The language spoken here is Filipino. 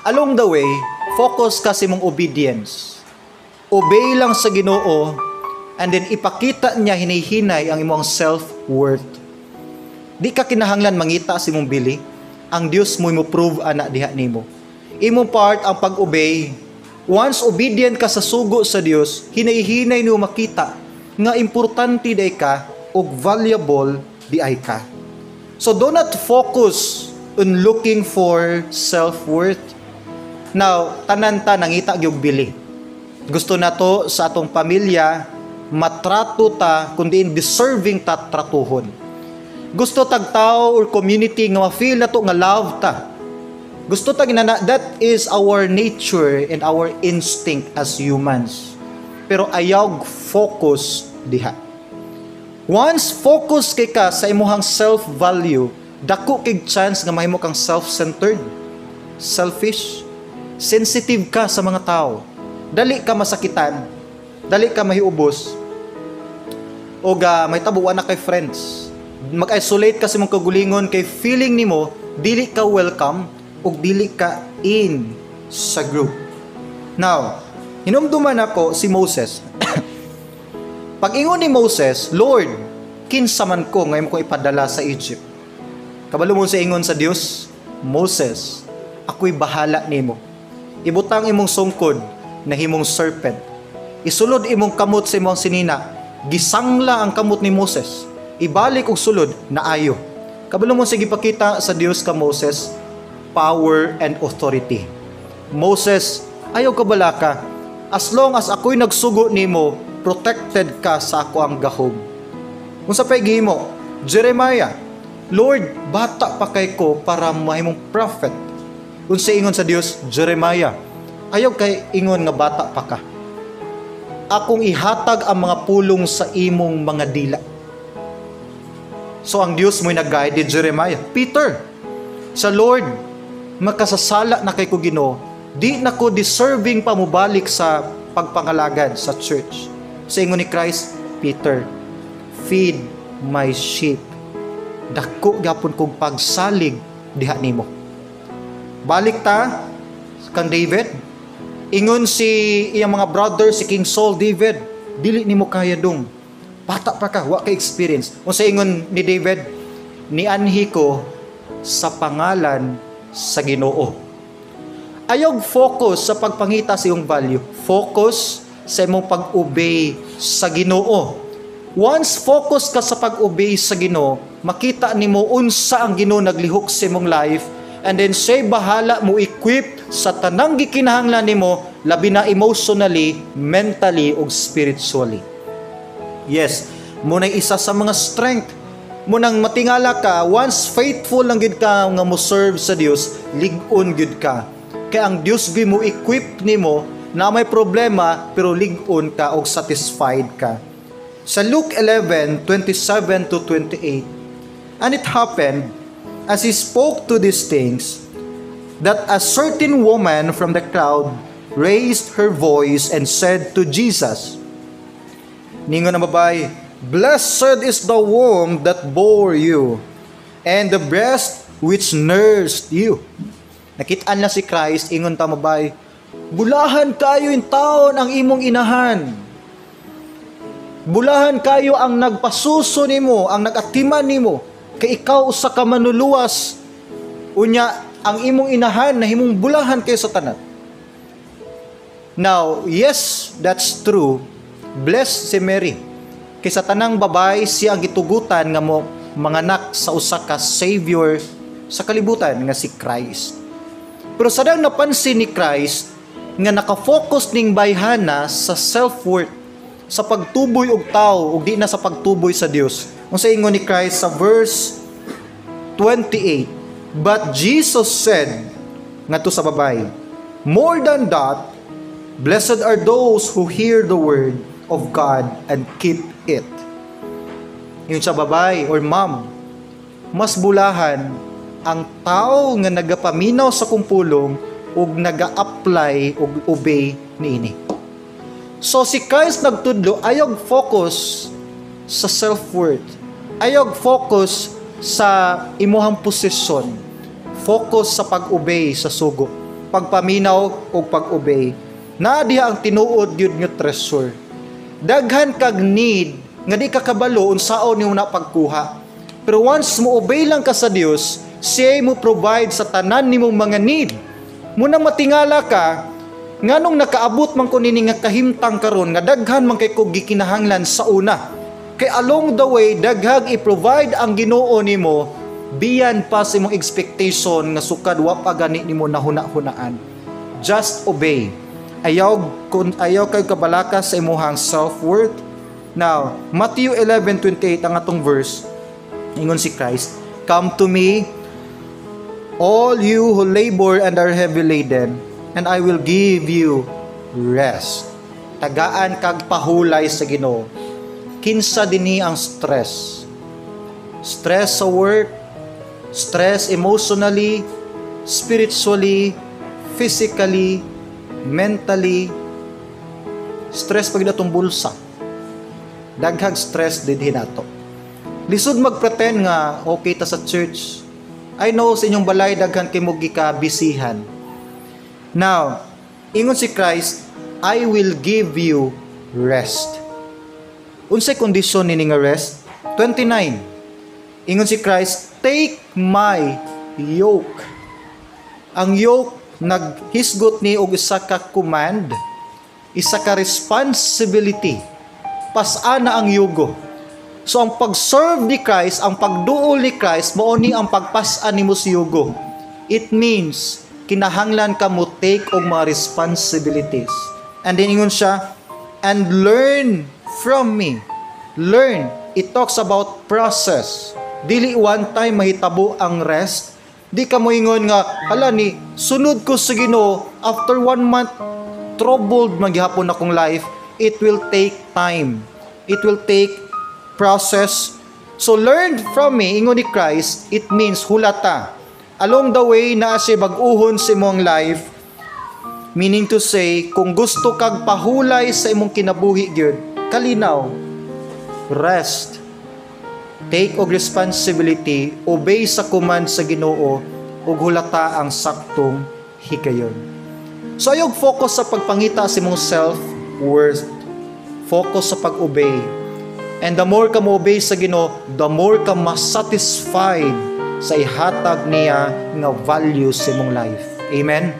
Along the way, focus ka sa imong obedience. Obey lang sa Ginoo, and then ipakita niya hinihinay ang imong self-worth. Di ka kinahanglan mangita sa imong bili. Ang Dios mo prove ana diha nimo. Imong part ang pag-obey. Once obedient ka sa sugo sa Dios, hinahinay niyo makita nga importante day ka ug valuable di ay ka. So do not focus on looking for self-worth. Now, tanan-ta nangita gyud bili. Gusto na to sa atong pamilya, matrato ta kundi deserving ta tratuhon. Gusto tag tao or community nga ma-feel na to nga love ta. Gusto tag na that is our nature and our instinct as humans. Pero ayaw focus diha. Once focus kay ka sa imuhang self-value, dako kay chance nga mahimo kang self-centered, selfish, sensitive ka sa mga tao. Dali ka masakitan, dali ka mahiubos, o may tabuan na kay friends. Mag-isolate ka sa mong kagulingon kay feeling nimo dili ka welcome o dili ka in sa group. Now, hinumduman ako si Moses. Pag-ingon ni Moses, Lord, kinsa man ko ngayon ko ipadala sa Egypt. Kabalo mo sa ingon sa Dios, Moses, ako'y bahala nimo. Ibutang imong sungkod na himong serpent. Isulod imong kamot sa imong sinina. Gisangla ang kamot ni Moses. Ibalik og sulod na ayo. Kabalo mo sige pakita sa Dios ka Moses, power and authority. Moses, ayaw ka bala ka. As long as ako'y nagsugo nimo, protected ka sa ako ang gahom. Kung sa paigihimo, Jeremiah, Lord, bata pa kay ko para mahimong prophet. Kung sa ingon sa Dios, Jeremiah, ayaw kay ingon nga bata pa ka. Akong ihatag ang mga pulong sa imong mga dila. So ang Dios mo'y nag-guide ni Jeremiah. Peter, sa Lord, makasasala na kay ko Ginoo, di na ko deserving pa mubalik sa pagpangalagad sa church. Sa ingon ni Christ, Peter, feed my sheep. Dako gapon kong pagsalig diha nimo. Balik ta kang David. Ingon si iyang mga brother, si King Saul, David, dili nimo kaya dong. Bata pa ka, wa ka experience. O sa ingon ni David, nianhi ko sa pangalan sa Ginoo. Ayog focus sa pagpangita sa iyong value. Focus sa imong pag-obey sa Ginoo. Once focus ka sa pag-obey sa Ginoo, makita nimo unsa ang Ginoo naglihok sa imong life, and then say bahala mo equip sa tanang gikinahanglan nimo, labi na emotionally, mentally ug spiritually. Yes, muna isa sa mga strength munang matingala ka, once faithful lang gid ka nga mo serve sa Dios, lig-on gid ka. Kaya ang Dios gi mo equip nimo na may problema pero lig-on ka o satisfied ka. Sa Luke 11:27 to 28, and it happened as he spoke to these things that a certain woman from the crowd raised her voice and said to Jesus, ningon na babae, blessed is the womb that bore you, and the breast which nursed you. Nakitaan na si Christ, ingon ta babae, bulahan kayo in taon ang imong inahan. Bulahan kayo ang nagpasuso nimo, ang nagatiman nimo, kay ikaw usa ka manuluwas. Unya, ang imong inahan na himong bulahan kayo sa tanan. Now, yes, that's true. Blessed si Mary. Kay sa tanang babae, siya ang gitugutan nga mo manganak sa usa ka Savior sa kalibutan nga si Christ. Pero sadang napansin ni Christ nga nakafocus ning bayhana sa self-worth, sa pagtuboy og tao ug di na sa pagtuboy sa Dios. Unsa ingon ni Christ sa verse 28, but Jesus said ngadto sa babae, more than that, blessed are those who hear the word of God and keep it. Yung sa babae or mom, mas bulahan ang tao nga nagapaminaw sa kumpulong ug naga-apply ug obey niini. So si Christ nagtudlo, ayog focus sa self-worth. Ayog focus sa imuhang posisyon. Focus sa pag-obey sa sugo. pagpaminaw o pag-obey. Na diha ang tinuod yun nga treasure. Daghan kag need nga di ka kabalo unsaon nimo na pagkuha. Pero once mo obey lang ka sa Dios, siya mo provide sa tanan nimong mga need. Muna matingala ka nganong nakaabot man ko nini nga kahimtang karon nga daghan man kay ko gikinahanglan sa una. Kay along the way daghag i-provide ang Ginoo nimo beyond pa sa imong expectation nga sukad wa pa gani nimo nahuna-hunaan. Just obey. Ayaw kay kabalaka sa imong self-worth. Now, Matthew 11:28 ang atong verse. Ingon si Christ, "Come to me, all you who labor and are heavy laden, and I will give you rest." Tagaan kag pahulay sa Ginoo. Kinsa dinhi ang stress? Stress sa work, stress emotionally, spiritually, physically, mentally, stress pag atong bulsa. Daghag stress dinhi nato. Lisod magpretend nga okay ta sa church. I know sa inyong balay daghan kay mo gikabisihan. Now, ingon si Christ, I will give you rest. Unsay kondisyon nini nga rest? 29. Ingon si Christ, take my yoke. Ang yoke naghisgot ni og isa ka command, isa ka responsibility. Pasana ang yugo. So ang pag-serve ni Christ, ang pagduol ni Christ, mao ni ang pagpas-an nimo sa yugo. It means kinahanglan ka mo take og mga responsibilities. And then ingon siya, and learn from me. Learn. It talks about process. Dili one time mahitabo ang rest. Di ka mo ingon nga, hala ni, sunod ko sa Ginoo, after 1 month, troubled maghihapon akong life. It will take time. It will take process. So learn from me, ingon ni Christ, it means hulata. Along the way na siya bag-uhon sa imong life, meaning to say, kung gusto kag pahulay sa imong kinabuhi gyud, kalinaw, rest. Take og responsibility, obey sa command sa Ginoo, ug hulata ang saktong higayon. So ayog focus sa pagpangita sa imong self-worth. Focus sa pag-obey. And the more ka mo-obey sa Ginoo, the more ka mas-satisfied sa ihatag niya nga values sa imong life. Amen?